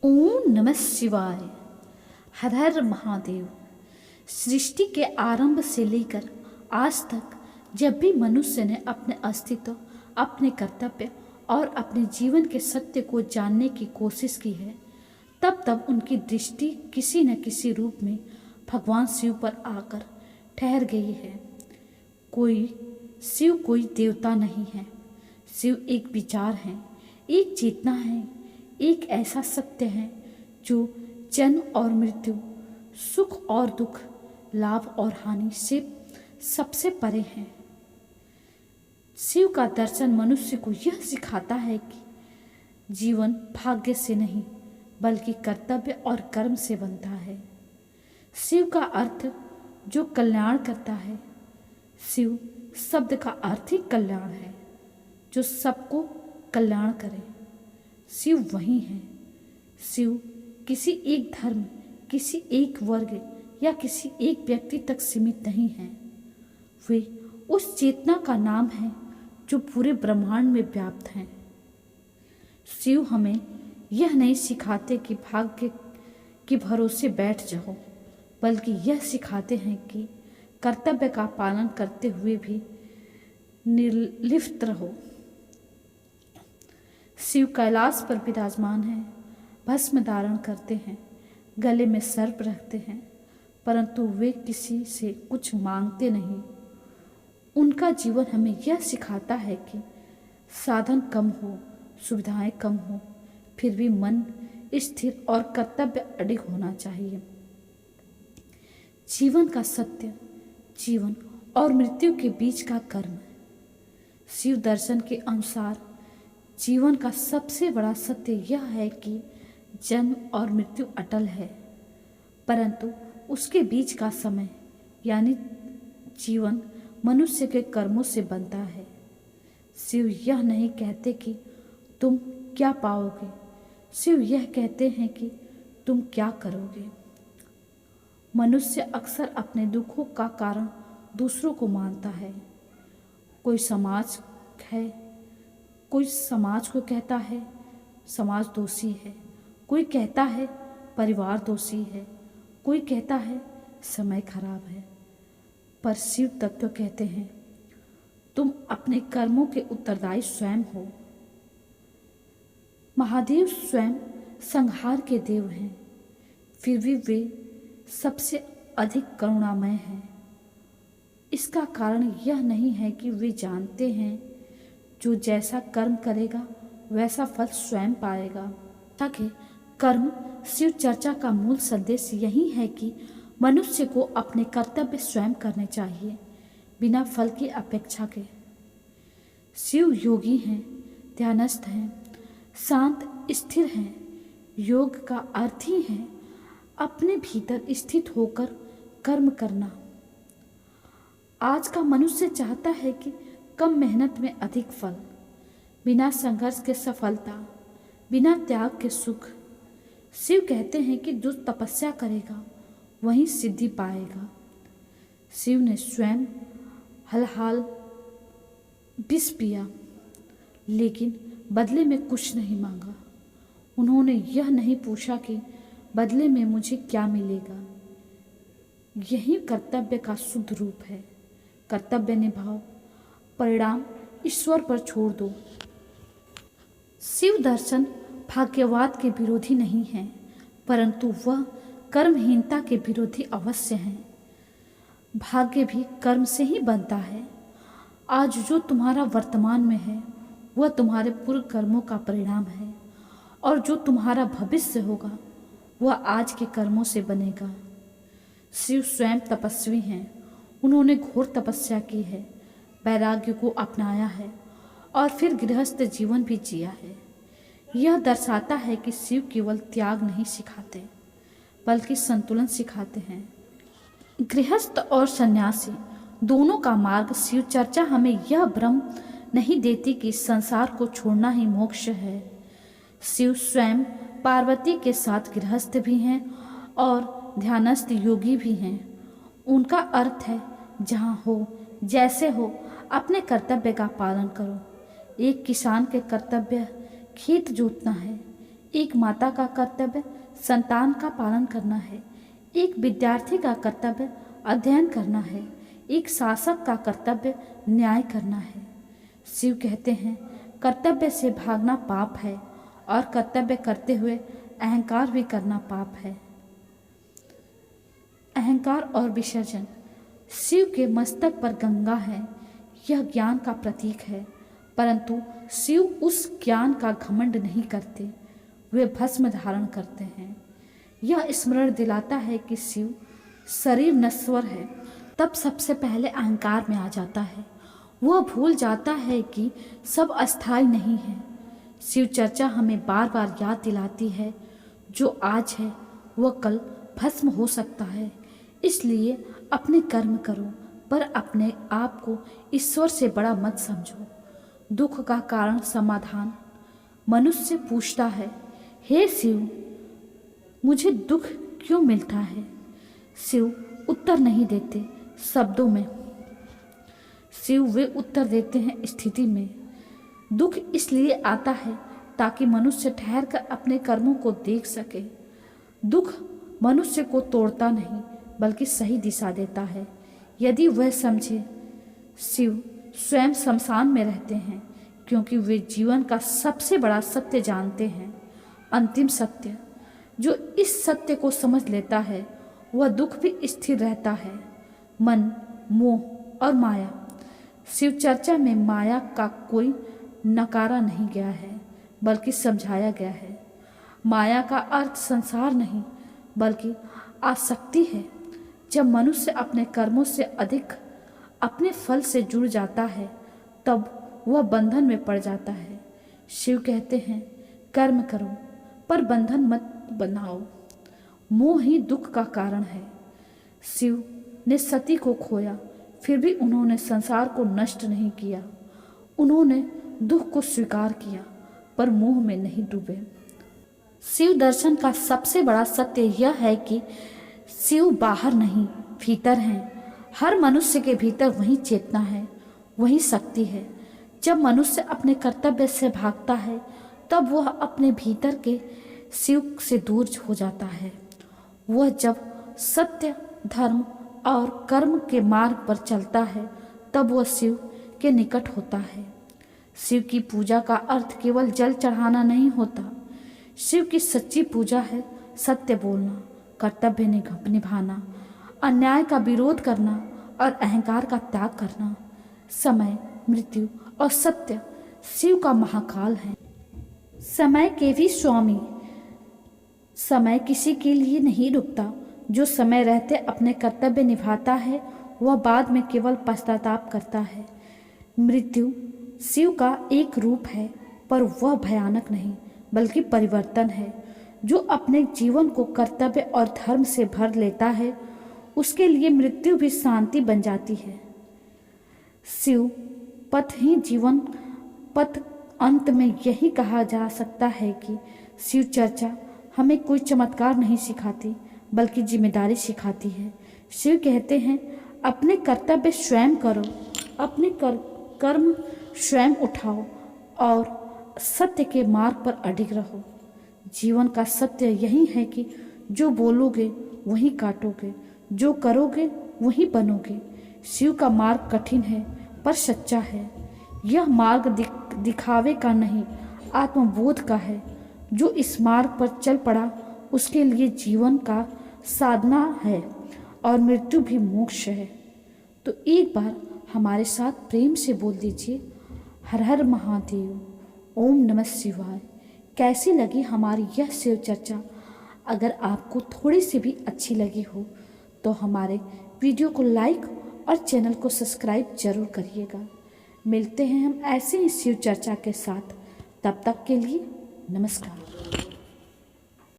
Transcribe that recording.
ओम नमः शिवाय। हर हर महादेव। सृष्टि के आरंभ से लेकर आज तक जब भी मनुष्य ने अपने अस्तित्व, अपने कर्तव्य और अपने जीवन के सत्य को जानने की कोशिश की है, तब तब उनकी दृष्टि किसी न किसी रूप में भगवान शिव पर आकर ठहर गई है। शिव कोई देवता नहीं है। शिव एक विचार है, एक चेतना है, एक ऐसा सत्य है जो जन्म और मृत्यु, सुख और दुख, लाभ और हानि से सबसे परे है। शिव का दर्शन मनुष्य को यह सिखाता है कि जीवन भाग्य से नहीं बल्कि कर्तव्य और कर्म से बनता है। शिव का अर्थ जो कल्याण करता है। शिव शब्द का अर्थ ही कल्याण है, जो सबको कल्याण करे। शिव वही है। शिव किसी एक धर्म, किसी एक वर्ग या किसी एक व्यक्ति तक सीमित नहीं है। वे उस चेतना का नाम है जो पूरे ब्रह्मांड में व्याप्त है। शिव हमें यह नहीं सिखाते कि भाग्य के भरोसे बैठ जाओ, बल्कि यह सिखाते हैं कि कर्तव्य का पालन करते हुए भी निर्लिप्त रहो। शिव कैलाश पर विराजमान है, भस्म धारण करते हैं, गले में सर्प रखते हैं, परंतु वे किसी से कुछ मांगते नहीं। उनका जीवन हमें यह सिखाता है कि साधन कम हो, सुविधाएं कम हो, फिर भी मन स्थिर और कर्तव्य अडिग होना चाहिए। जीवन का सत्य जीवन और मृत्यु के बीच का कर्म। शिव दर्शन के अनुसार जीवन का सबसे बड़ा सत्य यह है कि जन्म और मृत्यु अटल है, परंतु उसके बीच का समय यानी जीवन मनुष्य के कर्मों से बनता है। शिव यह नहीं कहते कि तुम क्या पाओगे, शिव यह कहते हैं कि तुम क्या करोगे। मनुष्य अक्सर अपने दुखों का कारण दूसरों को मानता है। कोई समाज को कहता है समाज दोषी है, कोई कहता है परिवार दोषी है, कोई कहता है समय खराब है। पर शिव तत्व कहते हैं तुम अपने कर्मों के उत्तरदायी स्वयं हो। महादेव स्वयं संहार के देव हैं, फिर भी वे सबसे अधिक करुणामय हैं। इसका कारण यह नहीं है कि वे जानते हैं जो जैसा कर्म करेगा वैसा फल स्वयं पाएगा। ताकि कर्म शिव चर्चा का मूल संदेश यही है कि मनुष्य को अपने कर्तव्य स्वयं करने चाहिए, बिना फल की अपेक्षा के। शिव योगी हैं, ध्यानस्थ हैं, शांत स्थिर हैं। योग का अर्थ ही है अपने भीतर स्थित होकर कर्म करना। आज का मनुष्य चाहता है कि कम मेहनत में अधिक फल, बिना संघर्ष के सफलता, बिना त्याग के सुख। शिव कहते हैं कि जो तपस्या करेगा वही सिद्धि पाएगा। शिव ने स्वयं हलाल विष पिया, लेकिन बदले में कुछ नहीं मांगा। उन्होंने यह नहीं पूछा कि बदले में मुझे क्या मिलेगा। यही कर्तव्य का शुद्ध रूप है। कर्तव्य निभाओ, परिणाम ईश्वर पर छोड़ दो। शिव दर्शन भाग्यवाद के विरोधी नहीं है, परंतु वह कर्महीनता के विरोधी अवश्य है। भाग्य भी कर्म से ही बनता है। आज जो तुम्हारा वर्तमान में है वह तुम्हारे पूर्व कर्मों का परिणाम है, और जो तुम्हारा भविष्य होगा वह आज के कर्मों से बनेगा। शिव स्वयं तपस्वी हैं। उन्होंने घोर तपस्या की है, वैराग्य को अपनाया है और फिर गृहस्थ जीवन भी जिया है। यह दर्शाता है कि शिव केवल त्याग नहीं सिखाते बल्कि संतुलन सिखाते हैं। गृहस्थ और सन्यासी दोनों का मार्ग शिव चर्चा हमें यह भ्रम नहीं देती कि संसार को छोड़ना ही मोक्ष है। शिव स्वयं पार्वती के साथ गृहस्थ भी हैं और ध्यानस्थ योगी भी हैं। उनका अर्थ है जहाँ हो जैसे हो अपने कर्तव्य का पालन करो। एक किसान के कर्तव्य खेत जोतना है, एक माता का कर्तव्य संतान का पालन करना है। एक विद्यार्थी का कर्तव्य अध्ययन करना है। एक शासक का कर्तव्य न्याय करना है। शिव कहते हैं कर्तव्य से भागना पाप है और कर्तव्य करते हुए अहंकार भी करना पाप है। अहंकार और विसर्जन। शिव के मस्तक पर गंगा है, यह ज्ञान का प्रतीक है, परंतु शिव उस ज्ञान का घमंड नहीं करते, वे भस्म धारण करते हैं। यह स्मरण दिलाता है कि शिव शरीर नश्वर है। तब सबसे पहले अहंकार में आ जाता है। वह भूल जाता है कि सब अस्थायी नहीं है। शिव चर्चा हमें बार बार याद दिलाती है जो आज है वह कल भस्म हो सकता है। इसलिए अपने कर्म करो, पर अपने आप को ईश्वर से बड़ा मत समझो। दुख का कारण समाधान। मनुष्य पूछता है, हे शिव, मुझे दुख क्यों मिलता है? शिव उत्तर नहीं देते शब्दों में, शिव वे उत्तर देते हैं स्थिति में। दुख इसलिए आता है ताकि मनुष्य ठहर कर अपने कर्मों को देख सके। दुख मनुष्य को तोड़ता नहीं बल्कि सही दिशा देता है, यदि वह समझे। शिव स्वयं शमशान में रहते हैं क्योंकि वे जीवन का सबसे बड़ा सत्य जानते हैं, अंतिम सत्य। जो इस सत्य को समझ लेता है वह दुख भी स्थिर रहता है। मन, मोह और माया। शिव चर्चा में माया का कोई नकारा नहीं गया है बल्कि समझाया गया है। माया का अर्थ संसार नहीं बल्कि आसक्ति है। जब मनुष्य अपने कर्मों से अधिक अपने फल से जुड़ जाता है तब वह बंधन में पड़ जाता है। शिव कहते हैं कर्म करो पर बंधन मत बनाओ। मोह ही दुख का कारण है। शिव ने सती को खोया, फिर भी उन्होंने संसार को नष्ट नहीं किया। उन्होंने दुख को स्वीकार किया पर मोह में नहीं डूबे। शिव दर्शन का सबसे बड़ा सत्य यह है कि शिव बाहर नहीं भीतर हैं। हर मनुष्य के भीतर वही चेतना है, वही शक्ति है। जब मनुष्य अपने कर्तव्य से भागता है तब वह अपने भीतर के शिव से दूर हो जाता है। वह जब सत्य, धर्म और कर्म के मार्ग पर चलता है तब वह शिव के निकट होता है। शिव की पूजा का अर्थ केवल जल चढ़ाना नहीं होता। शिव की सच्ची पूजा है सत्य बोलना, कर्तव्य निभाना, अन्याय का विरोध करना और अहंकार का त्याग करना। समय, मृत्यु और सत्य शिव का महाकाल है। समय के भी स्वामी। समय किसी के लिए नहीं रुकता। जो समय रहते अपने कर्तव्य निभाता है वह बाद में केवल पश्चाताप करता है। मृत्यु शिव का एक रूप है पर वह भयानक नहीं बल्कि परिवर्तन है। जो अपने जीवन को कर्तव्य और धर्म से भर लेता है उसके लिए मृत्यु भी शांति बन जाती है। शिव पथ ही जीवन पथ। अंत में यही कहा जा सकता है कि शिव चर्चा हमें कोई चमत्कार नहीं सिखाती बल्कि जिम्मेदारी सिखाती है। शिव कहते हैं अपने कर्तव्य स्वयं करो, अपने कर्म स्वयं उठाओ और सत्य के मार्ग पर अडिग रहो। जीवन का सत्य यही है कि जो बोलोगे वही काटोगे, जो करोगे वही बनोगे। शिव का मार्ग कठिन है पर सच्चा है। यह मार्ग दिखावे का नहीं आत्मबोध का है। जो इस मार्ग पर चल पड़ा उसके लिए जीवन का साधना है और मृत्यु भी मोक्ष है। तो एक बार हमारे साथ प्रेम से बोल दीजिए, हर हर महादेव, ओम नमः शिवाय। कैसी लगी हमारी यह शिव चर्चा? अगर आपको थोड़ी सी भी अच्छी लगी हो तो हमारे वीडियो को लाइक और चैनल को सब्सक्राइब जरूर करिएगा। मिलते हैं हम ऐसे ही शिव चर्चा के साथ। तब तक के लिए नमस्कार।